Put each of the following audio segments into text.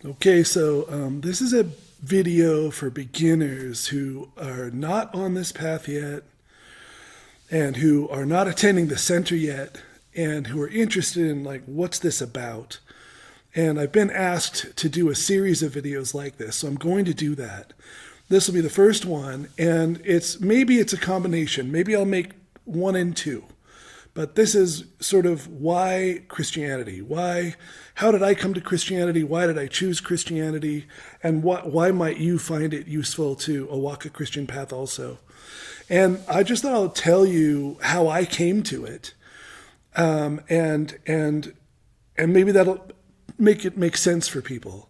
Okay, so this is a video for beginners who are not on this path yet and who are not attending the center yet and who are interested in like what's this about. And I've been asked to do a series of videos like this, so I'm going to do that. This will be the first one, and maybe it's a combination. Maybe I'll make one and two. But this is sort of why Christianity. How did I come to Christianity? Why did I choose Christianity? And why might you find it useful to walk a Christian path also? And I just thought I'll tell you how I came to it, and maybe that'll make it make sense for people.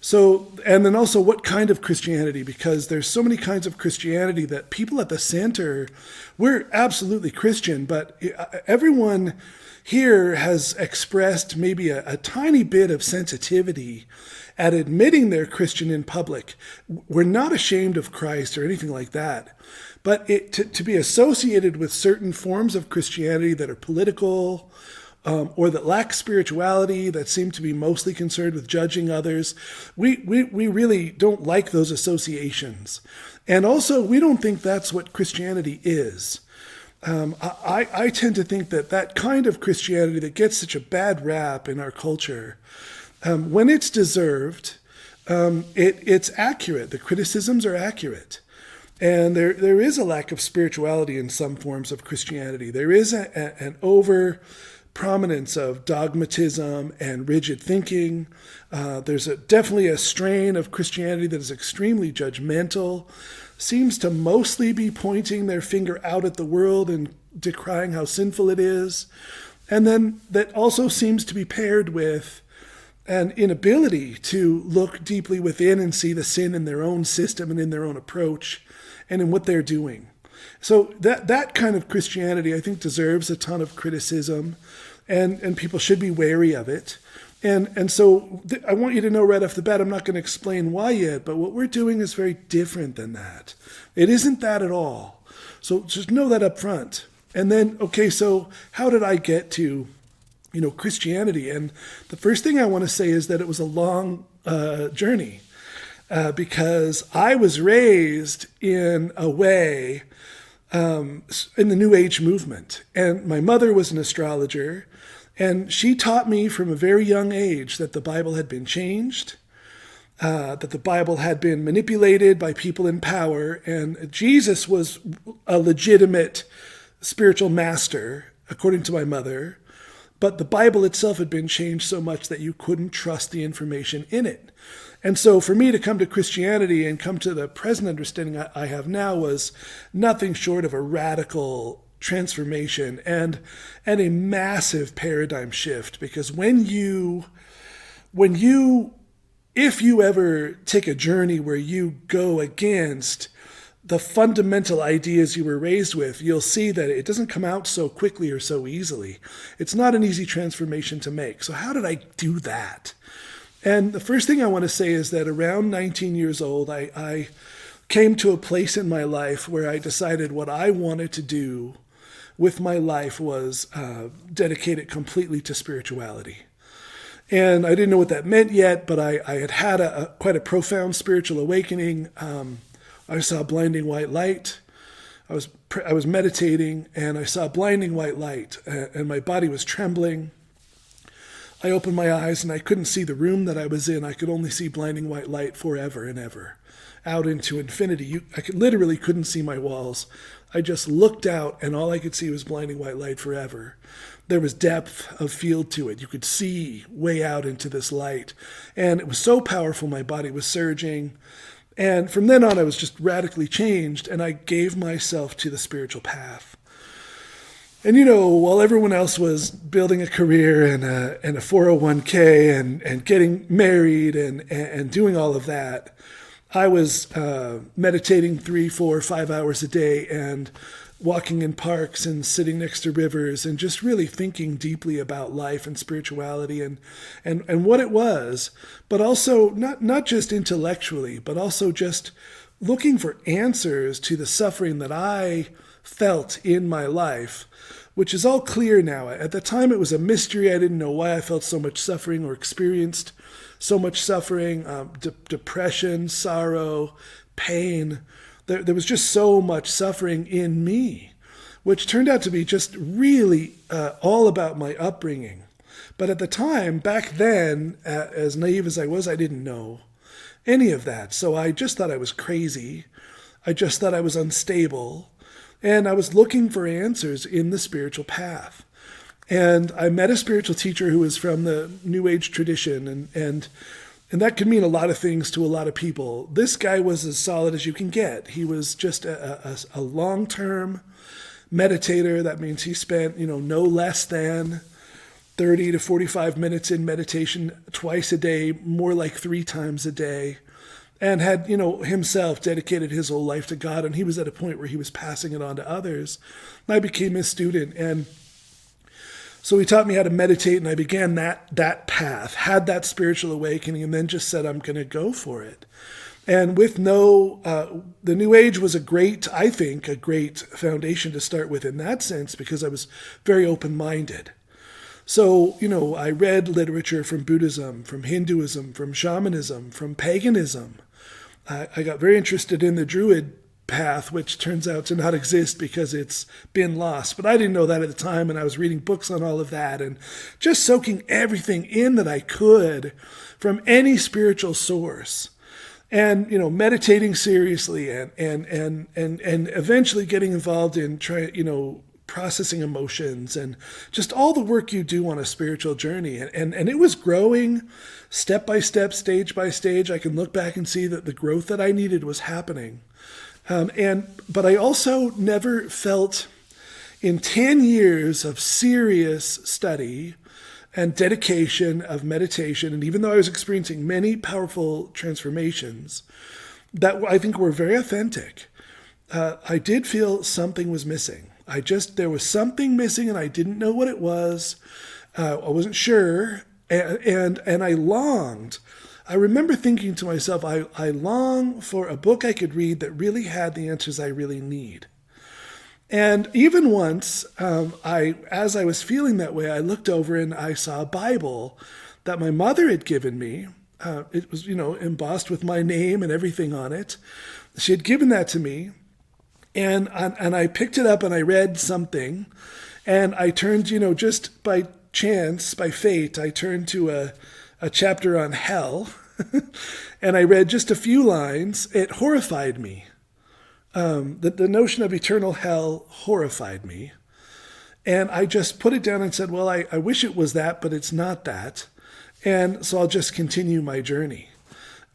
So, and then also what kind of Christianity, because there's so many kinds of Christianity that people at the center, we're absolutely Christian, but everyone here has expressed maybe a tiny bit of sensitivity at admitting they're Christian in public. We're not ashamed of Christ or anything like that, but to be associated with certain forms of Christianity that are political, or that lack spirituality, that seem to be mostly concerned with judging others. We really don't like those associations. And also, we don't think that's what Christianity is. I tend to think that kind of Christianity that gets such a bad rap in our culture, when it's deserved, it's accurate. The criticisms are accurate. And there is a lack of spirituality in some forms of Christianity. There is an over prominence of dogmatism and rigid thinking. There's definitely a strain of Christianity that is extremely judgmental, seems to mostly be pointing their finger out at the world and decrying how sinful it is. And then that also seems to be paired with an inability to look deeply within and see the sin in their own system and in their own approach and in what they're doing. So that kind of Christianity, I think, deserves a ton of criticism, and people should be wary of it. And so I want you to know right off the bat, I'm not going to explain why yet, but what we're doing is very different than that. It isn't that at all. So just know that up front. And then, okay, so how did I get to, Christianity? And the first thing I want to say is that it was a long journey, because I was raised in a way in the New Age movement. And my mother was an astrologer, and she taught me from a very young age that the Bible had been changed, that the Bible had been manipulated by people in power, and Jesus was a legitimate spiritual master, according to my mother, but the Bible itself had been changed so much that you couldn't trust the information in it. And so for me to come to Christianity and come to the present understanding I have now was nothing short of a radical transformation and a massive paradigm shift. Because if you ever take a journey where you go against the fundamental ideas you were raised with, you'll see that it doesn't come out so quickly or so easily. It's not an easy transformation to make. So how did I do that? And the first thing I want to say is that around 19 years old, I came to a place in my life where I decided what I wanted to do with my life was dedicate it completely to spirituality. And I didn't know what that meant yet, but I had quite a profound spiritual awakening. I saw blinding white light. I was meditating, and I saw blinding white light, and my body was trembling. I opened my eyes and I couldn't see the room that I was in. I could only see blinding white light forever and ever, out into infinity. Literally couldn't see my walls. I just looked out and all I could see was blinding white light forever. There was depth of field to it. You could see way out into this light. And it was so powerful, my body was surging. And from then on, I was just radically changed, and I gave myself to the spiritual path. And while everyone else was building a career and a 401k and getting married and doing all of that, I was meditating 3, 4, 5 hours a day and walking in parks and sitting next to rivers and just really thinking deeply about life and spirituality and what it was, but also not just intellectually, but also just looking for answers to the suffering that I felt in my life, which is all clear now. At the time, it was a mystery. I didn't know why I felt so much suffering or experienced so much suffering, depression, sorrow, pain. There was just so much suffering in me, which turned out to be just really all about my upbringing. But at the time, back then, as naive as I was, I didn't know any of that. So I just thought I was crazy. I just thought I was unstable. And I was looking for answers in the spiritual path. And I met a spiritual teacher who was from the New Age tradition, and that could mean a lot of things to a lot of people. This guy was as solid as you can get. He was just a long-term meditator. That means he spent, no less than 30 to 45 minutes in meditation twice a day, more like 3 times a day, and had, himself dedicated his whole life to God. And he was at a point where he was passing it on to others. And I became his student. And so he taught me how to meditate, and I began that path, had that spiritual awakening, and then just said, I'm going to go for it. And with the New Age was a great foundation to start with in that sense, because I was very open-minded. So, I read literature from Buddhism, from Hinduism, from shamanism, from paganism. I got very interested in the Druid path, which turns out to not exist because it's been lost. But I didn't know that at the time, and I was reading books on all of that and just soaking everything in that I could from any spiritual source. And, meditating seriously and eventually getting involved in processing emotions and just all the work you do on a spiritual journey. And it was growing step by step, stage by stage. I can look back and see that the growth that I needed was happening. But I also never felt, in 10 years of serious study and dedication of meditation, and even though I was experiencing many powerful transformations that I think were very authentic, I did feel something was missing. There was something missing, and I didn't know what it was. I wasn't sure, and I longed. I remember thinking to myself, I long for a book I could read that really had the answers I really need. And even once, as I was feeling that way, I looked over and I saw a Bible that my mother had given me. It was, embossed with my name and everything on it. She had given that to me. And I picked it up and I read something, and I turned, just by chance, by fate, I turned to a chapter on hell, and I read just a few lines. It horrified me. The notion of eternal hell horrified me. And I just put it down and said, well, I wish it was that, but it's not that. And so I'll just continue my journey.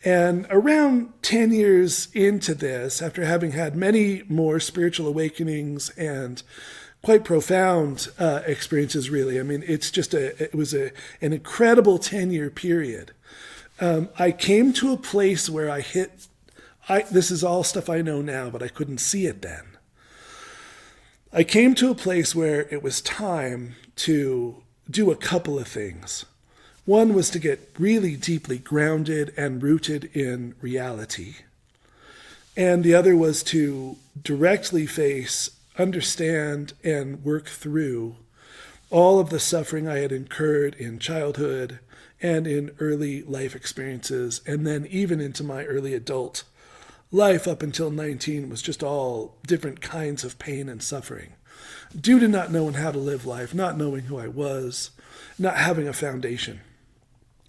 And around 10 years into this, after having had many more spiritual awakenings and quite profound experiences, really, it was an incredible 10-year period. I came to a place where this is all stuff I know now, but I couldn't see it then. I came to a place where it was time to do a couple of things. One was to get really deeply grounded and rooted in reality. And the other was to directly face, understand, and work through all of the suffering I had incurred in childhood and in early life experiences, and then even into my early adult life up until 19 was just all different kinds of pain and suffering, due to not knowing how to live life, not knowing who I was, not having a foundation.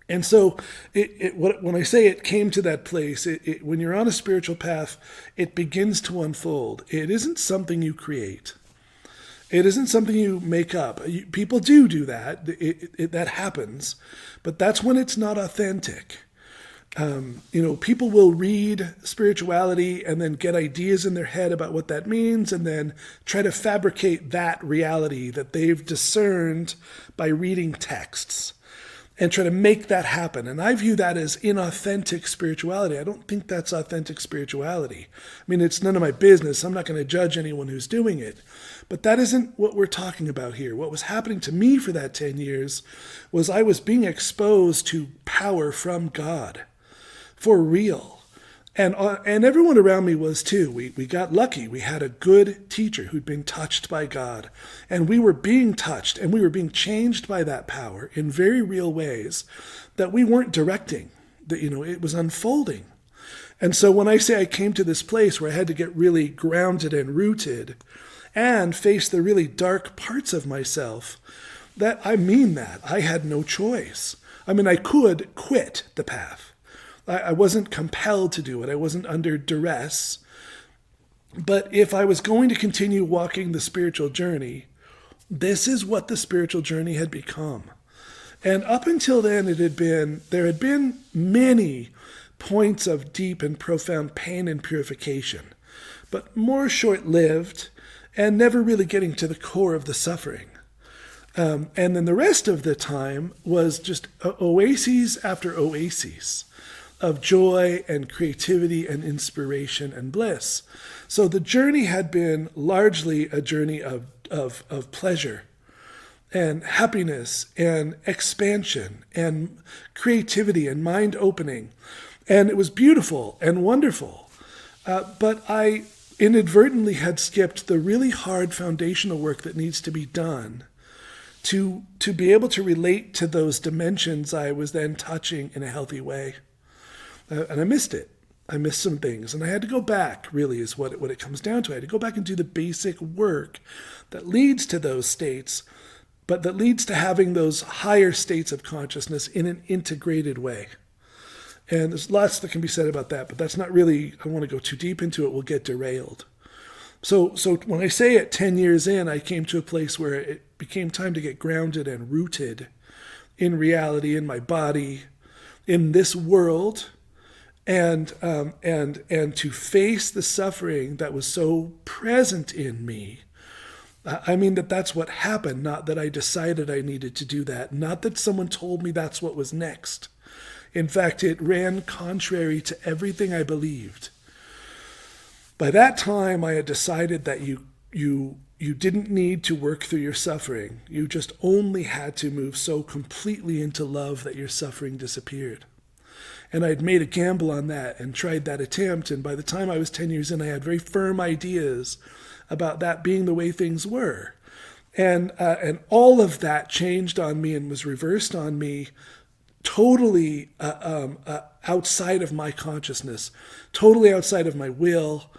And so when I say it came to that place, when you're on a spiritual path, it begins to unfold. It isn't something you create. It isn't something you make up. People do that. That happens. But that's when it's not authentic. People will read spirituality and then get ideas in their head about what that means, and then try to fabricate that reality that they've discerned by reading texts, and try to make that happen. And I view that as inauthentic spirituality. I don't think that's authentic spirituality. It's none of my business. I'm not going to judge anyone who's doing it. But that isn't what we're talking about here. What was happening to me for that 10 years was I was being exposed to power from God for real. And everyone around me was too. We got lucky. We had a good teacher who'd been touched by God, and we were being touched, and we were being changed by that power in very real ways that we weren't directing. That it was unfolding. And so when I say I came to this place where I had to get really grounded and rooted, and face the really dark parts of myself, that I mean that I had no choice. I mean, I could quit the path. I wasn't compelled to do it. I wasn't under duress. But if I was going to continue walking the spiritual journey, this is what the spiritual journey had become. And up until then, there had been many points of deep and profound pain and purification, but more short-lived and never really getting to the core of the suffering. And then the rest of the time was just oases after oases of joy and creativity and inspiration and bliss. So the journey had been largely a journey of pleasure and happiness and expansion and creativity and mind opening. And it was beautiful and wonderful. But I inadvertently had skipped the really hard foundational work that needs to be done to be able to relate to those dimensions I was then touching in a healthy way. And I missed it. I missed some things. And I had to go back, really, is what it comes down to. I had to go back and do the basic work that leads to those states, but that leads to having those higher states of consciousness in an integrated way. And there's lots that can be said about that, but that's not really, I don't want to go too deep into it, we'll get derailed. So when I say at 10 years in, I came to a place where it became time to get grounded and rooted in reality, in my body, in this world, and to face the suffering that was so present in me. I mean that's what happened, not that I decided I needed to do that, not that someone told me that's what was next. In fact, it ran contrary to everything I believed. By that time, I had decided that you didn't need to work through your suffering. You just only had to move so completely into love that your suffering disappeared. And I'd made a gamble on that and tried that attempt. And by the time I was 10 years in, I had very firm ideas about that being the way things were. And all of that changed on me and was reversed on me totally outside of my consciousness, totally outside of my will.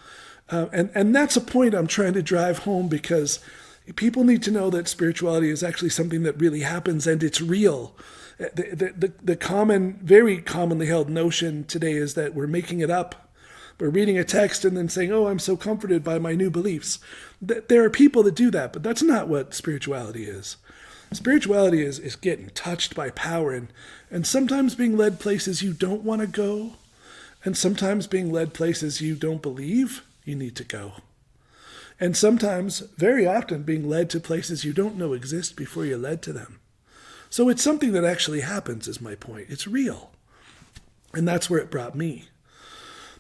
And that's a point I'm trying to drive home, because people need to know that spirituality is actually something that really happens and it's real. The common, very commonly held notion today is that we're making it up. We're reading a text and then saying, oh, I'm so comforted by my new beliefs. There are people that do that, but that's not what spirituality is. Spirituality is getting touched by power and sometimes being led places you don't want to go, and sometimes being led places you don't believe you need to go. And sometimes, very often, being led to places you don't know exist before you're led to them. So it's something that actually happens, is my point. It's real. And that's where it brought me.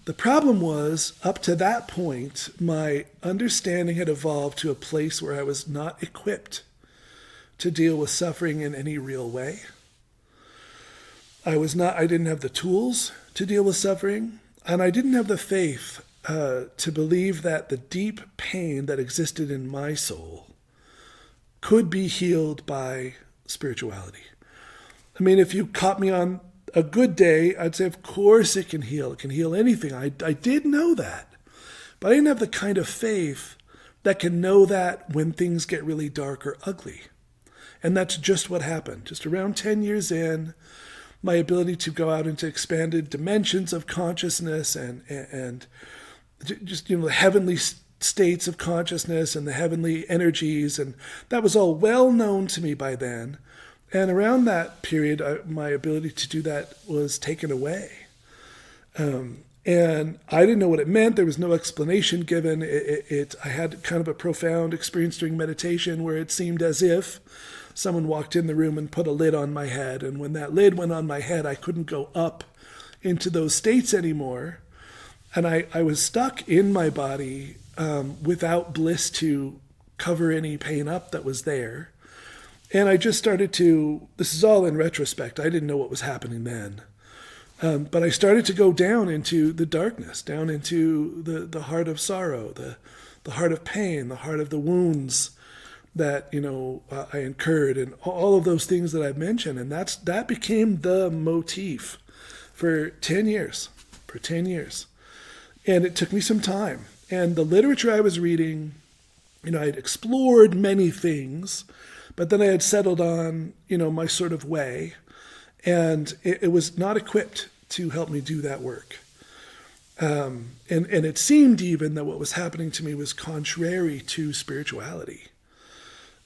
The problem was, up to that point, my understanding had evolved to a place where I was not equipped to deal with suffering in any real way. I didn't have the tools to deal with suffering, and I didn't have the faith to believe that the deep pain that existed in my soul could be healed by spirituality. I mean, if you caught me on a good day, I'd say, of course it can heal. It can heal anything. I did know that, but I didn't have the kind of faith that can know that when things get really dark or ugly. And that's just what happened. Just around 10 years in, my ability to go out into expanded dimensions of consciousness and just, the heavenly states of consciousness and the heavenly energies, and that was all well known to me by then. And around that period, my ability to do that was taken away. And I didn't know what it meant. There was no explanation given. I had kind of a profound experience during meditation where it seemed as if someone walked in the room and put a lid on my head. And when that lid went on my head, I couldn't go up into those states anymore. And I was stuck in my body without bliss to cover any pain up that was there. And I just started to, this is all in retrospect, I didn't know what was happening then. But I started to go down into the darkness, down into the heart of sorrow, the heart of pain, the heart of the wounds that I incurred, and all of those things that I've mentioned, and that became the motif for 10 years. For 10 years, and it took me some time. And the literature I was reading, I'd explored many things, but then I had settled on my sort of way, and it was not equipped to help me do that work. And it seemed even that what was happening to me was contrary to spirituality.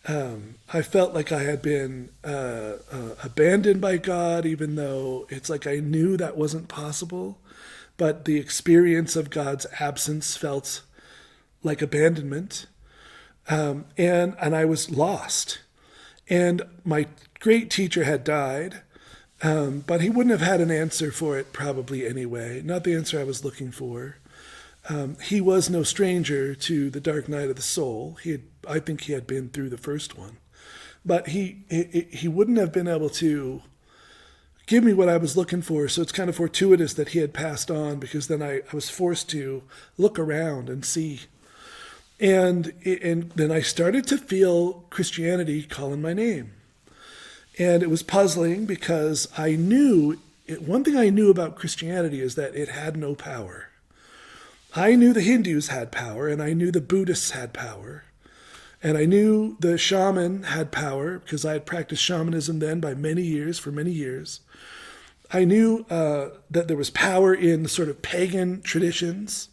I felt like I had been abandoned by God, even though it's like I knew that wasn't possible. But the experience of God's absence felt like abandonment. And I was lost. And my great teacher had died, but he wouldn't have had an answer for it probably anyway, not the answer I was looking for. He was no stranger to the dark night of the soul. I think he had been through the first one. But he wouldn't have been able to give me what I was looking for, so it's kind of fortuitous that he had passed on, because then I was forced to look around and see. And then I started to feel Christianity calling my name. And it was puzzling because one thing I knew about Christianity is that it had no power. I knew the Hindus had power, and I knew the Buddhists had power. And I knew the shaman had power because I had practiced shamanism then for many years. I knew that there was power in the sort of pagan traditions,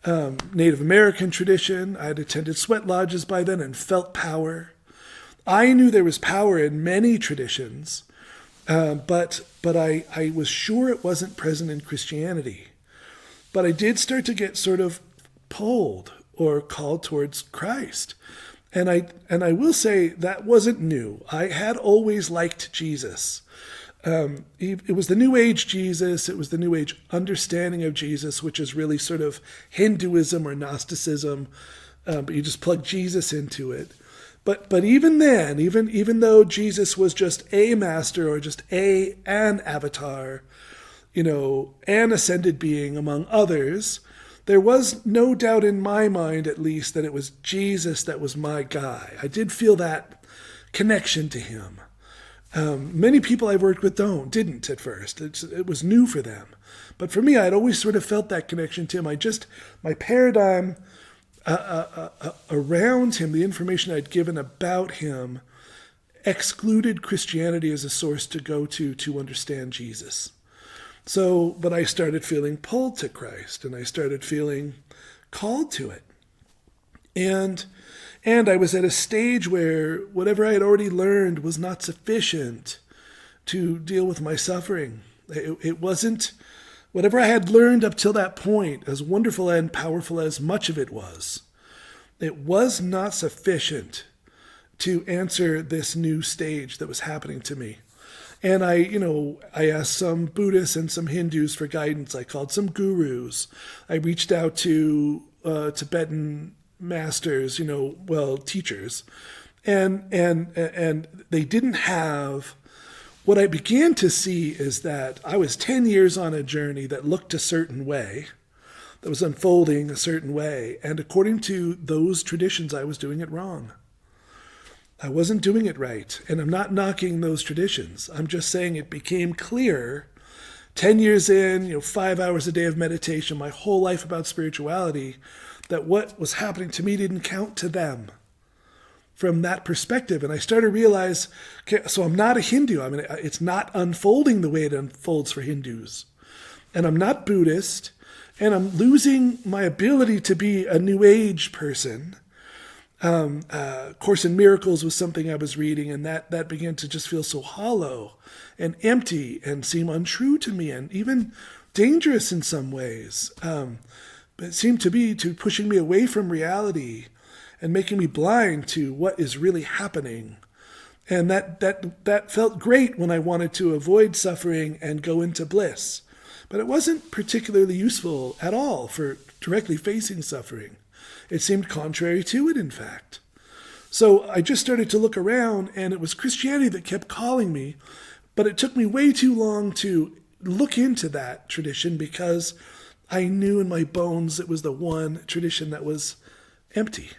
Native American tradition. I had attended sweat lodges by then and felt power. I knew there was power in many traditions, but I was sure it wasn't present in Christianity. But I did start to get sort of pulled or called towards Christ. And I will say that wasn't new. I had always liked Jesus. It was the New Age Jesus. It was the New Age understanding of Jesus, which is really sort of Hinduism or Gnosticism, but you just plug Jesus into it. But even then, even though Jesus was just a master or just an avatar, an ascended being among others, there was no doubt in my mind, at least, that it was Jesus that was my guy. I did feel that connection to him. Many people I've worked with didn't at first. It was new for them. But for me, I'd always sort of felt that connection to him. My paradigm around him, the information I'd given about him, excluded Christianity as a source to go to understand Jesus. But I started feeling pulled to Christ, and I started feeling called to it. And I was at a stage where whatever I had already learned was not sufficient to deal with my suffering. It wasn't, whatever I had learned up till that point, as wonderful and powerful as much of it was not sufficient to answer this new stage that was happening to me. And I asked some Buddhists and some Hindus for guidance. I called some gurus. I reached out to Tibetan masters, teachers. And they didn't have, what I began to see is that I was 10 years on a journey that looked a certain way, that was unfolding a certain way. And according to those traditions, I was doing it wrong. I wasn't doing it right, and I'm not knocking those traditions. I'm just saying it became clear 10 years in, 5 hours a day of meditation, my whole life about spirituality, that what was happening to me didn't count to them from that perspective. And I started to realize, okay, so I'm not a Hindu. I mean, it's not unfolding the way it unfolds for Hindus. And I'm not Buddhist, and I'm losing my ability to be a New Age person. Course in Miracles was something I was reading, and that began to just feel so hollow and empty and seem untrue to me and even dangerous in some ways. But it seemed to be pushing me away from reality and making me blind to what is really happening. And that felt great when I wanted to avoid suffering and go into bliss. But it wasn't particularly useful at all for directly facing suffering. It seemed contrary to it, in fact. So I just started to look around, and it was Christianity that kept calling me, but it took me way too long to look into that tradition because I knew in my bones it was the one tradition that was empty.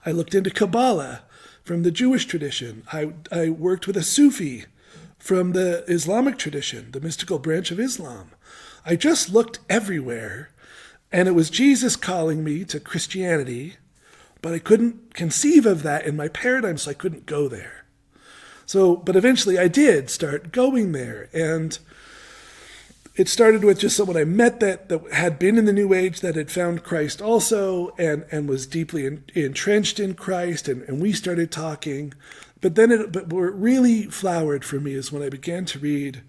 I looked into Kabbalah from the Jewish tradition. I worked with a Sufi from the Islamic tradition, the mystical branch of Islam. I just looked everywhere, and it was Jesus calling me to Christianity, but I couldn't conceive of that in my paradigm, so I couldn't go there. But eventually I did start going there, and it started with just someone I met that had been in the New Age, that had found Christ also, and was deeply entrenched in Christ, and we started talking. But where it really flowered for me is when I began to read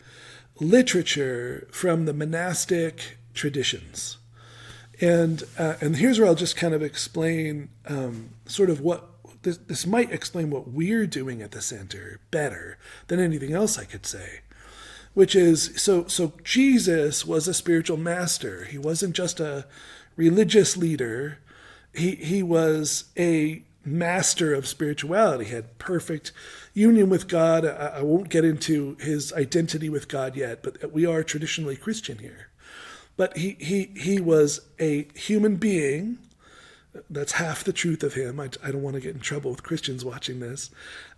literature from the monastic traditions. And here's where I'll just kind of explain sort of what this might explain what we're doing at the center better than anything else I could say, which is so Jesus was a spiritual master. He wasn't just a religious leader. He was a master of spirituality. He had perfect union with God. I won't get into his identity with God yet, but we are traditionally Christian here. But he was a human being. That's half the truth of him. I don't want to get in trouble with Christians watching this,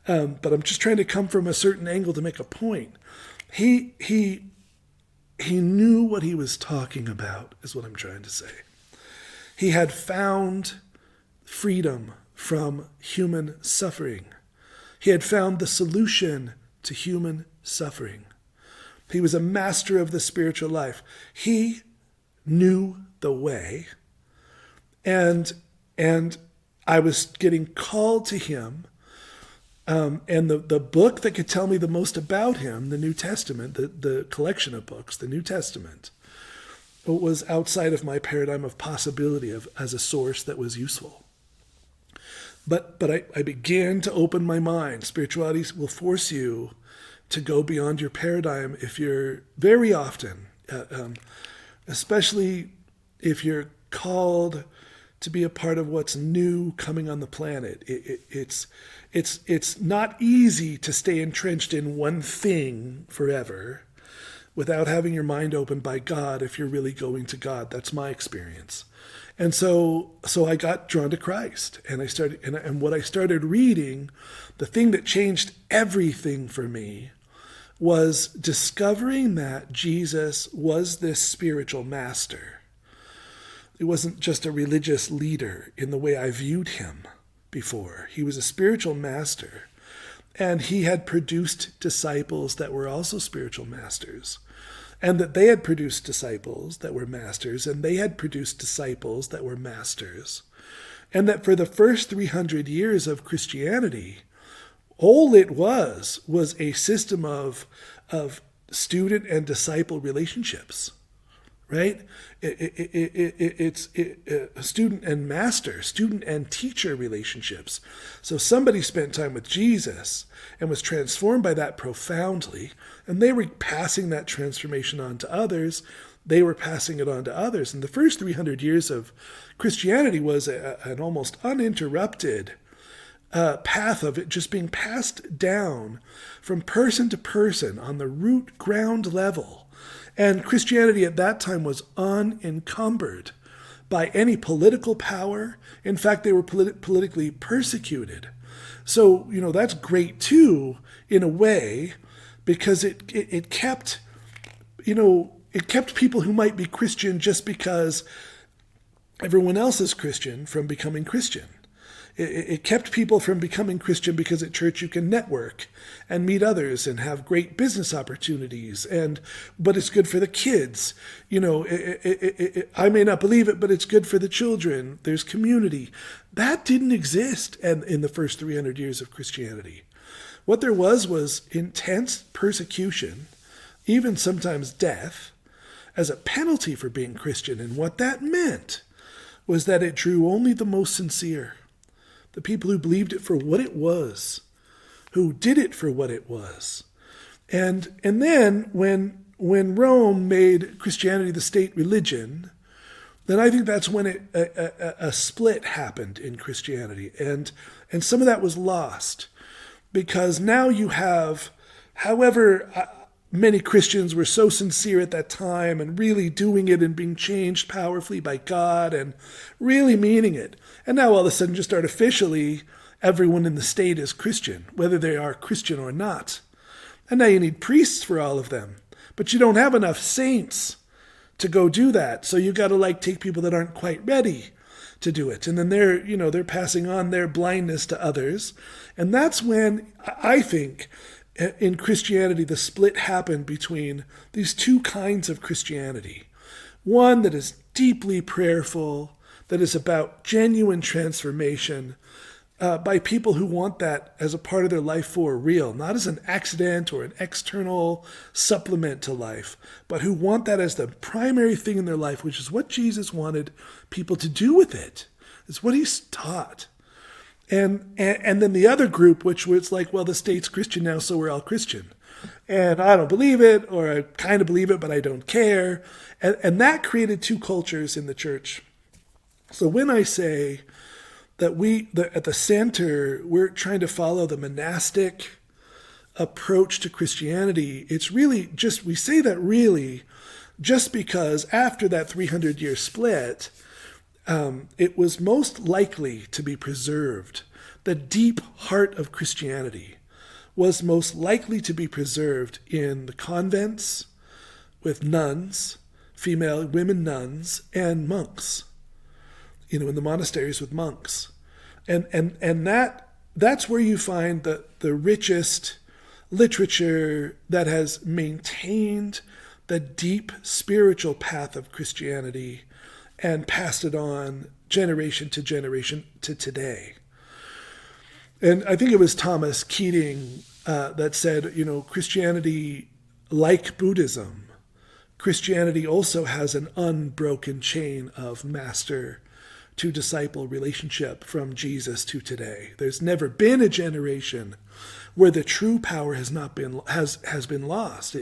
but I'm just trying to come from a certain angle to make a point. He knew what he was talking about, is what I'm trying to say. He had found freedom from human suffering. He had found the solution to human suffering. He was a master of the spiritual life. He knew the way, and I was getting called to him. And the book that could tell me the most about him, the New Testament, the collection of books, the New Testament, was outside of my paradigm of possibility as a source that was useful. But I began to open my mind. Spiritualities will force you to go beyond your paradigm if you're very often, especially if you're called to be a part of what's new coming on the planet. It's not easy to stay entrenched in one thing forever without having your mind opened by God if you're really going to God. That's my experience. And so I got drawn to Christ, and I started, and what I started reading, the thing that changed everything for me was discovering that Jesus was this spiritual master. It wasn't just a religious leader in the way I viewed him before. He was a spiritual master, and he had produced disciples that were also spiritual masters, and that they had produced disciples that were masters, and they had produced disciples that were masters, and that for the first 300 years of Christianity, all it was a system of student and disciple relationships. Right? It's student and master, student and teacher relationships. So somebody spent time with Jesus and was transformed by that profoundly, and they were passing that transformation on to others. They were passing it on to others. And the first 300 years of Christianity was an almost uninterrupted path of it just being passed down from person to person on the root ground level. And Christianity at that time was unencumbered by any political power. In fact, they were politically persecuted. So, that's great too, in a way, because it kept, it kept people who might be Christian just because everyone else is Christian from becoming Christian. It kept people from becoming Christian because at church you can network and meet others and have great business opportunities. But it's good for the kids. I may not believe it, but it's good for the children. There's community. That didn't exist in the first 300 years of Christianity. What there was intense persecution, even sometimes death, as a penalty for being Christian. And what that meant was that it drew only the most sincere. The people who believed it for what it was, who did it for what it was. And then when Rome made Christianity the state religion, then I think that's when a split happened in Christianity. And some of that was lost because now you have, however many Christians were so sincere at that time and really doing it and being changed powerfully by God and really meaning it. And now all of a sudden, just artificially, everyone in the state is Christian, whether they are Christian or not. And now you need priests for all of them. But you don't have enough saints to go do that. So you got to take people that aren't quite ready to do it. And then they're passing on their blindness to others. And that's when I think in Christianity, the split happened between these two kinds of Christianity. One that is deeply prayerful, that is about genuine transformation, by people who want that as a part of their life for real, not as an accident or an external supplement to life, but who want that as the primary thing in their life, which is what Jesus wanted people to do with it. It's what he's taught. And then the other group, which was well, the state's Christian now, so we're all Christian. And I don't believe it, or I kind of believe it, but I don't care. And that created two cultures in the church. So when I say that at the center, we're trying to follow the monastic approach to Christianity, it's really we say that really just because after that 300-year split, it was most likely to be preserved. The deep heart of Christianity was most likely to be preserved in the convents with nuns, female women nuns, and monks. In the monasteries with monks. And that's where you find the richest literature that has maintained the deep spiritual path of Christianity and passed it on generation to generation to today. And I think it was Thomas Keating that said, Christianity, like Buddhism, Christianity also has an unbroken chain of master to disciple relationship from Jesus to today. There's never been a generation where the true power has been lost.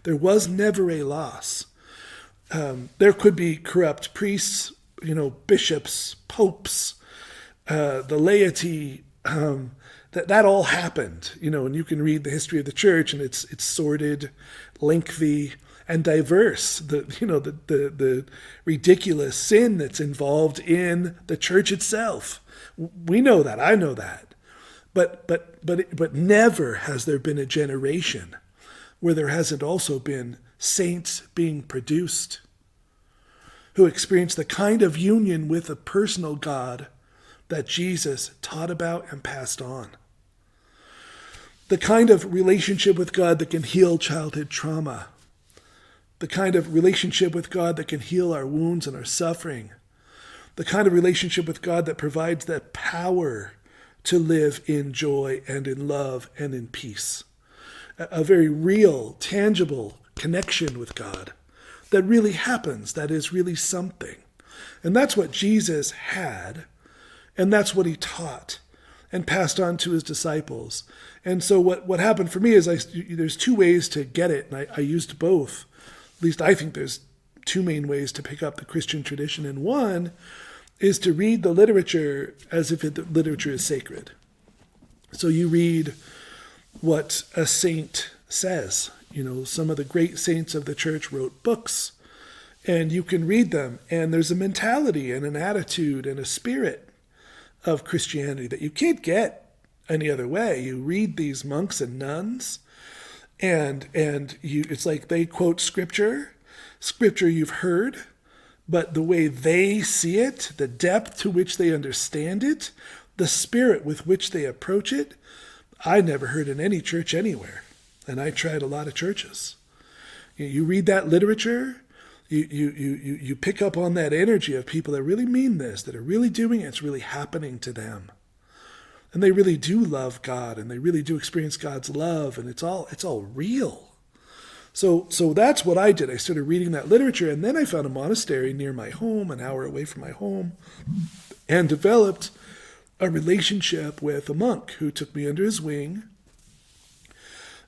There was never a loss. There could be corrupt priests, bishops, popes, the laity. That all happened, and you can read the history of the church, and it's sordid, lengthy, and diverse. The ridiculous sin that's involved in the church itself. We know that. I know that. But never has there been a generation where there hasn't also been saints being produced who experience the kind of union with a personal God that Jesus taught about and passed on. The kind of relationship with God that can heal childhood trauma. The kind of relationship with God that can heal our wounds and our suffering. The kind of relationship with God that provides that power to live in joy and in love and in peace. A very real, tangible connection with God that really happens, that is really something. And that's what Jesus had, and that's what he taught and passed on to his disciples. And so what happened for me is there's two ways to get it, and I used both. At least I think there's two main ways to pick up the Christian tradition. And one is to read the literature as if the literature is sacred. So you read what a saint says. Some of the great saints of the church wrote books, and you can read them, and there's a mentality and an attitude and a spirit of Christianity that you can't get any other way. You read these monks and nuns, and it's like they quote scripture you've heard, but the way they see it, the depth to which they understand it, the spirit with which they approach it, I never heard in any church anywhere. And I tried a lot of churches. You read that literature, you pick up on that energy of people that really mean this, that are really doing it, it's really happening to them. And they really do love God, and they really do experience God's love, and it's all real. So that's what I did. I started reading that literature, and then I found a monastery near my home, an hour away from my home, and developed a relationship with a monk who took me under his wing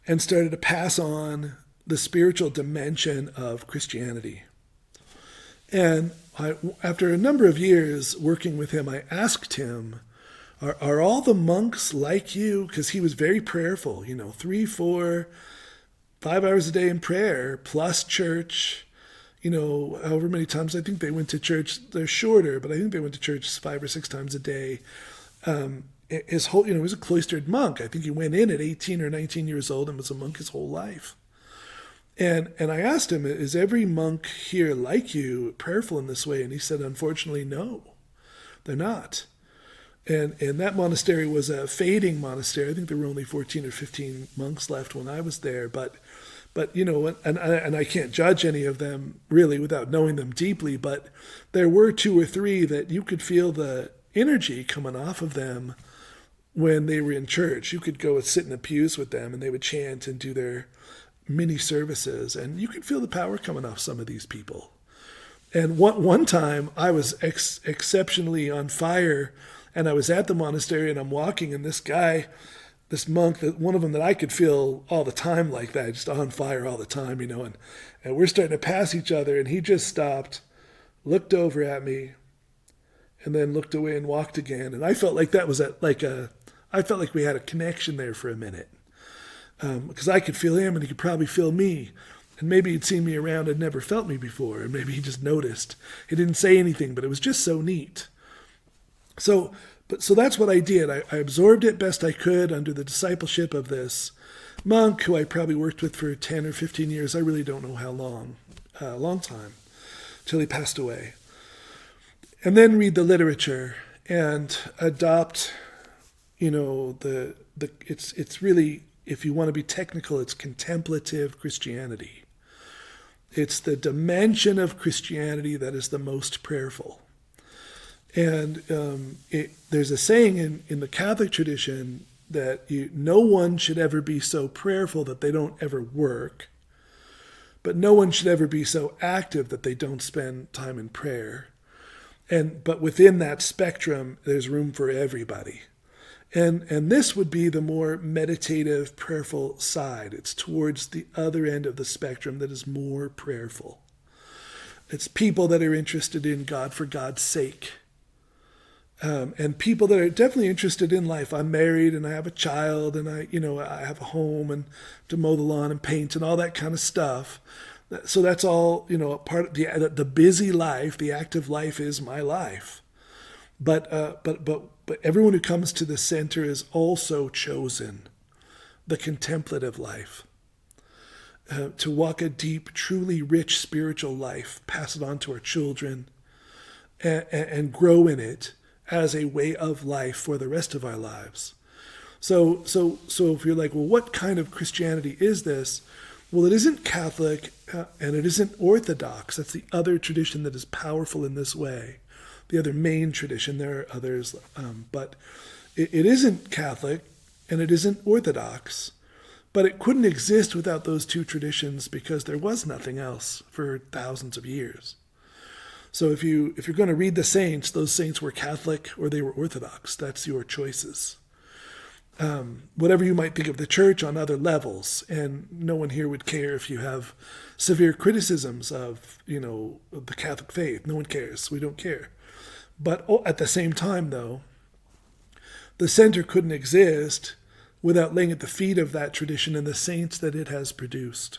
and started to pass on the spiritual dimension of Christianity. And after a number of years working with him, I asked him, are all the monks like you? Because he was very prayerful, 3, 4, 5 hours a day in prayer plus church. However many times I think they went to church. They're shorter, but I think they went to church 5 or 6 times a day. His whole, he was a cloistered monk. I think he went in at 18 or 19 years old and was a monk his whole life. And I asked him, is every monk here like you, prayerful in this way? And he said, unfortunately, no, they're not. And that monastery was a fading monastery. I think there were only 14 or 15 monks left when I was there. But and I can't judge any of them really without knowing them deeply. But there were 2 or 3 that you could feel the energy coming off of them when they were in church. You could go and sit in the pews with them, and they would chant and do their mini services, and you could feel the power coming off some of these people. And one time I was exceptionally on fire, and I was at the monastery, and I'm walking, and this guy, this monk, one of them that I could feel all the time like that, just on fire all the time, and we're starting to pass each other, and he just stopped, looked over at me, and then looked away and walked again. And I felt like that was I felt like we had a connection there for a minute. Because I could feel him and he could probably feel me. And maybe he'd seen me around and never felt me before. And maybe he just noticed. He didn't say anything, but it was just so neat. So that's what I did. I absorbed it best I could under the discipleship of this monk who I probably worked with for 10 or 15 years. I really don't know how long. A long time. Till he passed away. And then read the literature and adopt, it's really, if you want to be technical, it's contemplative Christianity. It's the dimension of Christianity that is the most prayerful. And there's a saying in the Catholic tradition that no one should ever be so prayerful that they don't ever work, but no one should ever be so active that they don't spend time in prayer. But within that spectrum, there's room for everybody. And this would be the more meditative, prayerful side. It's towards the other end of the spectrum that is more prayerful. It's people that are interested in God for God's sake. And people that are definitely interested in life. I'm married and I have a child and I have a home and to mow the lawn and paint and all that kind of stuff. So that's all, part of the busy life, the active life is my life. But everyone who comes to the center is also chosen the contemplative life, to walk a deep, truly rich spiritual life, pass it on to our children, and grow in it as a way of life for the rest of our lives. So if you're like, well, what kind of Christianity is this? Well, it isn't Catholic and it isn't Orthodox. That's the other tradition that is powerful in this way. The other main tradition, there are others, but it isn't Catholic and it isn't Orthodox. But it couldn't exist without those 2 traditions because there was nothing else for thousands of years. So if you're going to read the saints, those saints were Catholic or they were Orthodox. That's your choices. Whatever you might think of the church on other levels, and no one here would care if you have severe criticisms of, the Catholic faith. No one cares. We don't care. But at the same time, though, the center couldn't exist without laying at the feet of that tradition and the saints that it has produced.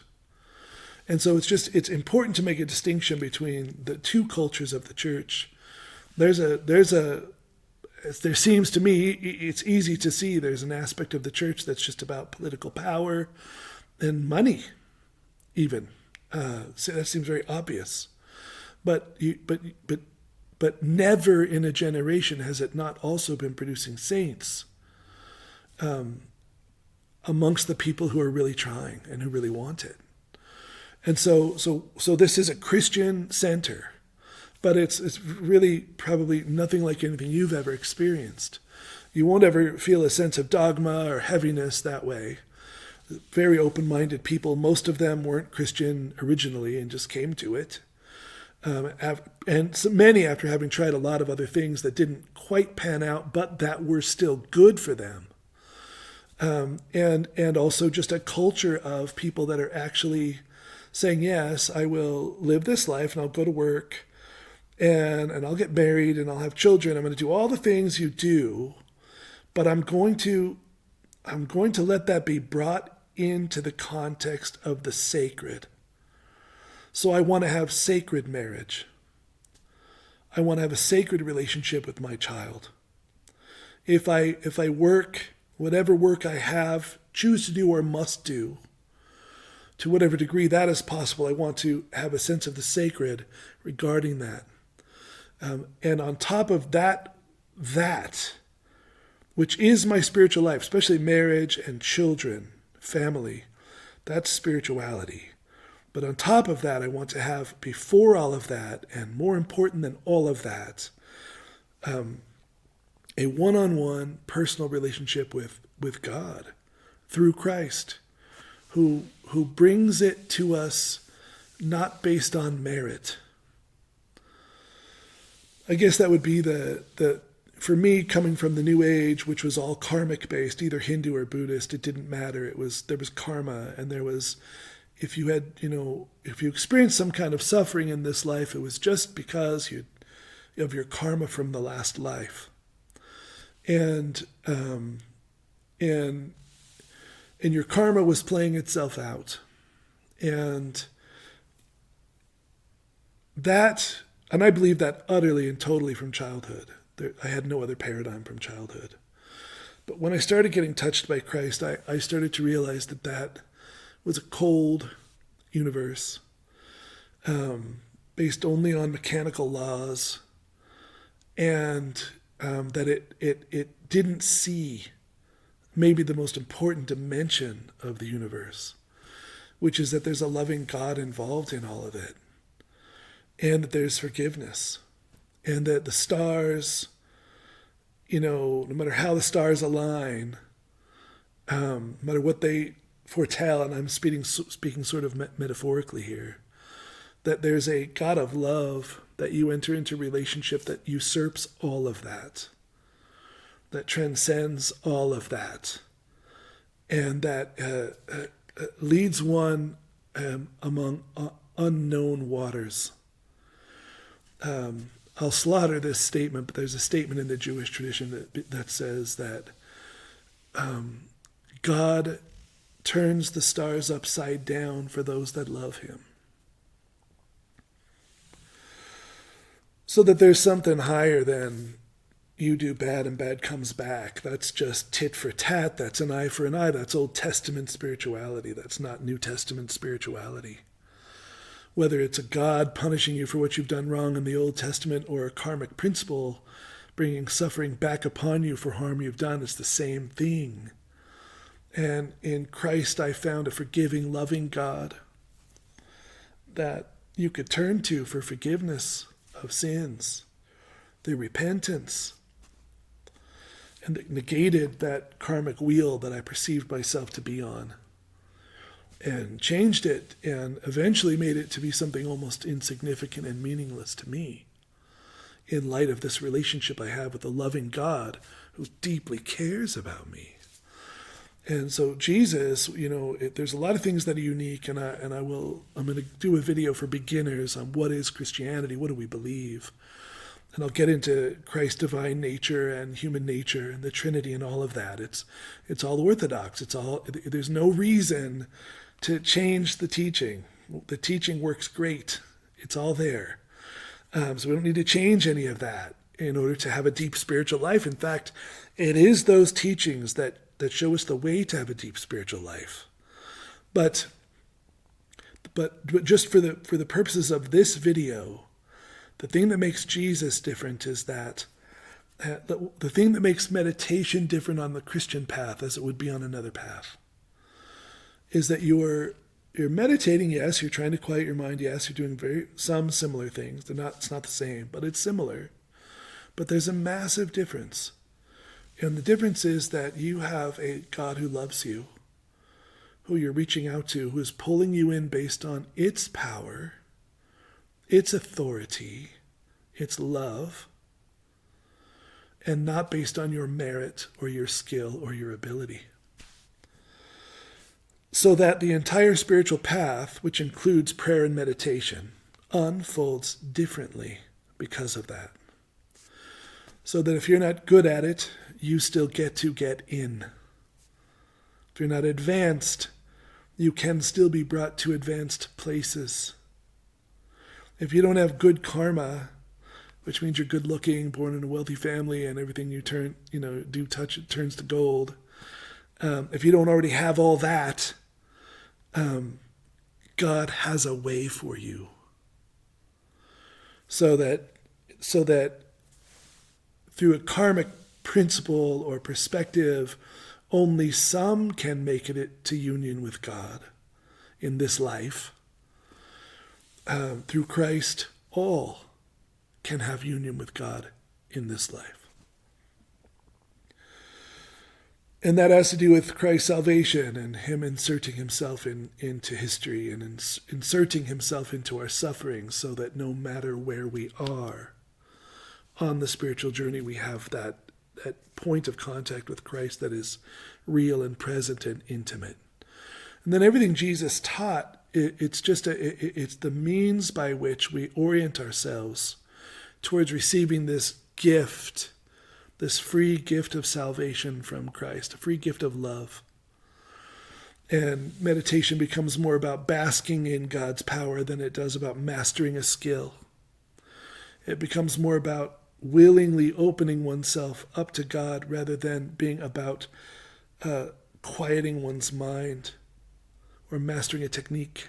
And so it's important to make a distinction between the 2 cultures of the church. There seems to me, it's easy to see there's an aspect of the church that's just about political power and money, even. So that seems very obvious. But never in a generation has it not also been producing saints amongst the people who are really trying and who really want it. And so this is a Christian center. But it's really probably nothing like anything you've ever experienced. You won't ever feel a sense of dogma or heaviness that way. Very open-minded people. Most of them weren't Christian originally and just came to it. And so many after having tried a lot of other things that didn't quite pan out, but that were still good for them. And also just a culture of people that are actually saying, yes, I will live this life and I'll go to work and I'll get married and I'll have children. I'm going to do all the things you do, but I'm going to let that be brought into the context of the sacred. So I want to have sacred marriage. I want to have a sacred relationship with my child. If I work, whatever work I have, choose to do or must do, to whatever degree that is possible, I want to have a sense of the sacred regarding that. And on top of that, which is my spiritual life, especially marriage and children, family, that's spirituality. But on top of that, I want to have, before all of that, and more important than all of that, a one-on-one personal relationship with God through Christ, who brings it to us not based on merit. I guess that would be the for me, coming from the New Age, which was all karmic based, either Hindu or Buddhist, it didn't matter. There was karma, and there was, if you experienced some kind of suffering in this life, it was just because of your karma from the last life. And your karma was playing itself out. And I believe that utterly and totally from childhood. I had no other paradigm from childhood. But when I started getting touched by Christ, I started to realize that was a cold universe, based only on mechanical laws, and that it didn't see maybe the most important dimension of the universe, which is that there's a loving God involved in all of it, and that there's forgiveness, and that the stars, no matter how the stars align, no matter what they foretell, and I'm speaking sort of metaphorically here, that there's a God of love, that you enter into relationship that usurps all of that transcends all of that, and that leads one among unknown waters. I'll slaughter this statement, but there's a statement in the Jewish tradition that says that God turns the stars upside down for those that love him. So that there's something higher than you do bad and bad comes back. That's just tit for tat. That's an eye for an eye. That's Old Testament spirituality. That's not New Testament spirituality. Whether it's a God punishing you for what you've done wrong in the Old Testament, or a karmic principle bringing suffering back upon you for harm you've done, it's the same thing. And in Christ, I found a forgiving, loving God that you could turn to for forgiveness of sins, the repentance, and it negated that karmic wheel that I perceived myself to be on, and changed it, and eventually made it to be something almost insignificant and meaningless to me, in light of this relationship I have with a loving God who deeply cares about me. And so Jesus, there's a lot of things that are unique, and I'm going to do a video for beginners on what is Christianity, what do we believe, and I'll get into Christ's divine nature and human nature and the Trinity and all of that. It's all orthodox. There's no reason to change the teaching. The teaching works great. It's all there. So we don't need to change any of that in order to have a deep spiritual life. In fact, it is those teachings that show us the way to have a deep spiritual life. But just for the purposes of this video, the thing that makes Jesus different is that the thing that makes meditation different on the Christian path, as it would be on another path, is that you're meditating. Yes, you're trying to quiet your mind. Yes, you're doing some similar things. It's not the same, but it's similar. But there's a massive difference. And the difference is that you have a God who loves you, who you're reaching out to, who is pulling you in based on its power, its authority, its love, and not based on your merit or your skill or your ability. So that the entire spiritual path, which includes prayer and meditation, unfolds differently because of that. So that if you're not good at it, you still get to get in. If you're not advanced, you can still be brought to advanced places. If you don't have good karma, which means you're good looking, born in a wealthy family, and everything you do touch, it turns to gold. If you don't already have all that, God has a way for you. So that through a karmic principle or perspective, only some can make it to union with God in this life. Through Christ, all can have union with God in this life. And that has to do with Christ's salvation and him inserting himself into history and inserting himself into our suffering, so that no matter where we are on the spiritual journey, we have that point of contact with Christ that is real and present and intimate. And then everything Jesus taught, it's the means by which we orient ourselves towards receiving this gift, this free gift of salvation from Christ, a free gift of love. And meditation becomes more about basking in God's power than it does about mastering a skill. It becomes more about willingly opening oneself up to God rather than being about quieting one's mind or mastering a technique.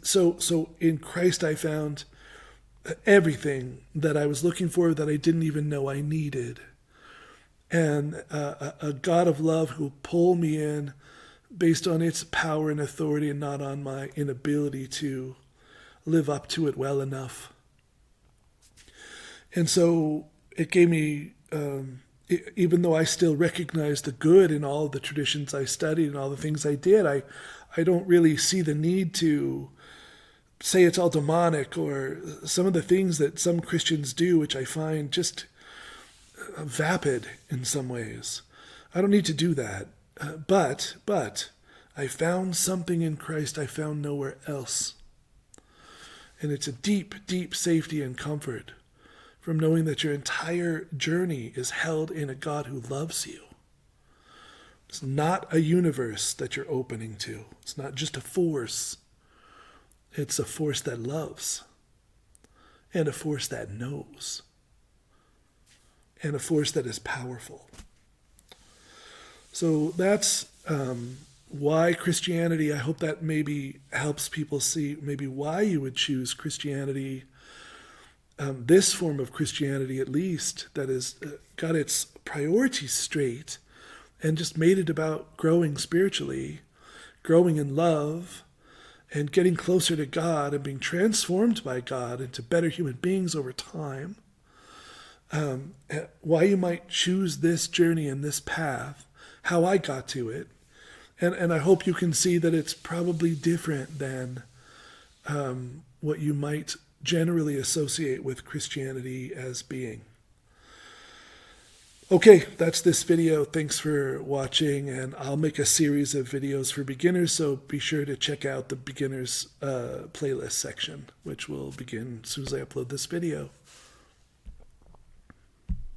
So in Christ I found everything that I was looking for that I didn't even know I needed. And a God of love who will pull me in based on its power and authority and not on my inability to live up to it well enough. And so it gave me, even though I still recognize the good in all of the traditions I studied and all the things I did, I don't really see the need to say it's all demonic or some of the things that some Christians do, which I find just vapid in some ways. I don't need to do that. But I found something in Christ I found nowhere else. And it's a deep, deep safety and comfort from knowing that your entire journey is held in a God who loves you. It's not a universe that you're opening to. It's not just a force. It's a force that loves, and a force that knows, and a force that is powerful. So that's why Christianity, I hope that maybe helps people see maybe why you would choose Christianity, this form of Christianity at least, that has got its priorities straight and just made it about growing spiritually, growing in love, and getting closer to God and being transformed by God into better human beings over time. Why you might choose this journey and this path, how I got to it. And I hope you can see that it's probably different than what you might generally associate with Christianity as being. Okay, that's this video. Thanks for watching, and I'll make a series of videos for beginners, so be sure to check out the beginners playlist section, which will begin as soon as I upload this video.